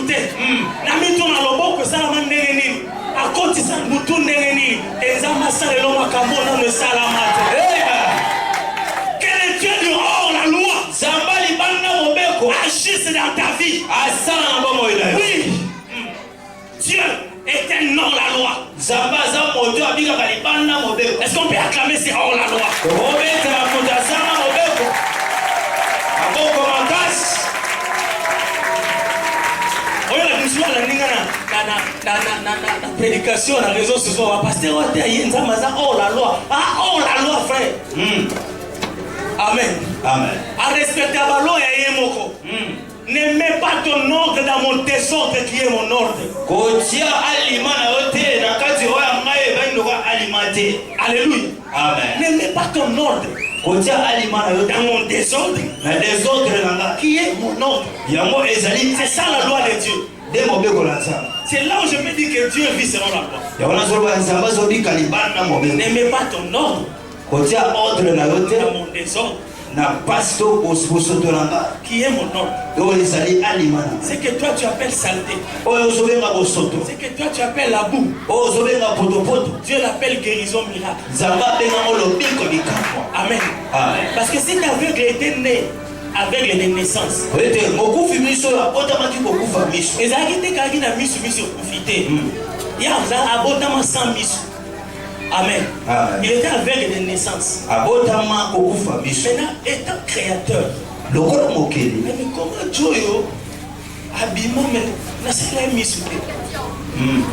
te. Nami to na loboko sala mandenge nini. Akoti sa mutu ndenge nini. Ezama sala lo makambo na me sala mate. Quel est Dieu du hors la loi? Zambali banda mobeko. Agisse dans ta vie. Asana bomo ila. Oui. Dieu est un hors la loi. Zamba za moto abika kalibanda mobeko. Est-ce qu'on peut acclamer c'est hors la loi? Obeta mafuta sana mobeko. Aboko makasi. La prédication, la raison ce soir, pasteur, oh la loi, oh la loi, frère. Amen. Amen. À respecter la loi et moko. Ne mets pas ton ordre dans mon désordre qui est mon ordre. Alléluia. Amen. Ne mets pas ton ordre dans mon désordre qui est mon ordre. C'est ça la loi de Dieu. C'est là où je me dis que Dieu vit selon la loi. Ne mets pas ton ordre dans mon désordre qui est mon ordre. C'est que toi tu appelles saleté. C'est que toi tu appelles la boue. Dieu l'appelle guérison miracle. Amen. Parce que cet aveugle était né aveugle de naissance. Amen. Il était aveugle de naissance. Maintenant, étant créateur. Mais comment Dieu abîme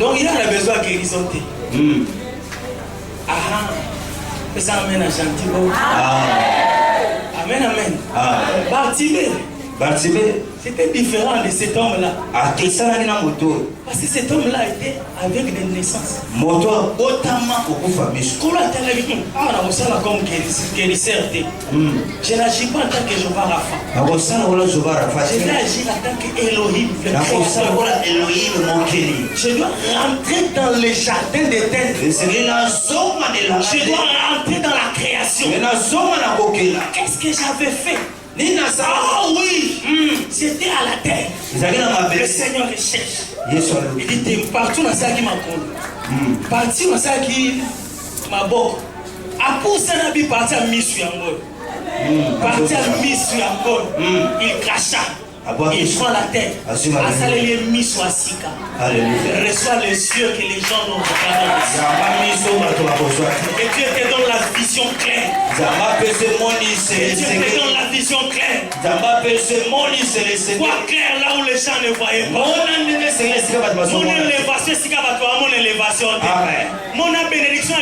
donc il a besoin de guérison. Mais ça amène à gentil. Amen, amen. Bartimée, c'était différent de cet homme-là. Parce que cet homme-là était avec des naissances. Je n'agis pas en tant que Jéhovah Rapha. Je vais agir en tant qu'Elohim, le Créateur. Je dois rentrer dans le jardin d'éternel. Je dois rentrer dans la création. Qu'est-ce que j'avais fait? Ah oui, c'était à la terre. Le Seigneur recherche. Il dit partout dans ça qui m'a connu. Partout dans ça qui m'a beaucoup. Après ça, il parti à Missu parti à Missu il cracha. Il prend la tête. Il reçoit les cieux que les gens n'ont pas. Et Dieu te donne la vision claire. Et Dieu te donne la vision claire. Vois clair là où les gens ne voyaient pas. Mon élévation, c'est mon élévation. Mon bénédiction,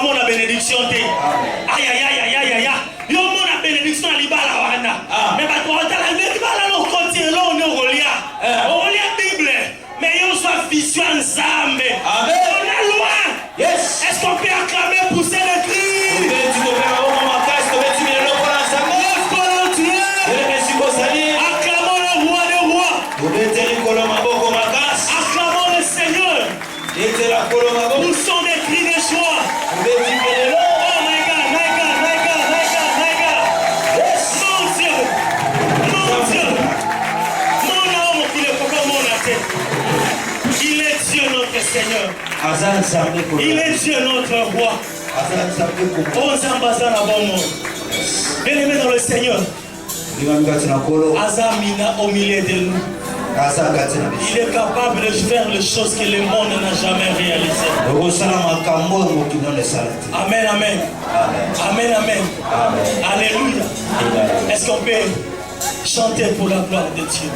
mon bénédiction. Aïe aïe aïe aïe aïe aïe. Yo mon bénédiction à libala wana. Mais bah toi t'as la libala no continue là on est au Olia Bible. Mais yo soit vision ensemble. Amen. On est loin. Yes. Est-ce qu'on peut acclamer pousser le cri? Acclamons le roi des rois. Acclamons le Seigneur. Poussons des cris de joie. Il est Dieu notre Seigneur. Il est Dieu notre roi. Bien-aimé dans le Seigneur. Azamina au milieu de nous. Il est capable de faire les choses que le monde n'a jamais réalisées. Amen, amen. Amen, amen. Alléluia. Est-ce qu'on peut chanter pour la gloire de Dieu?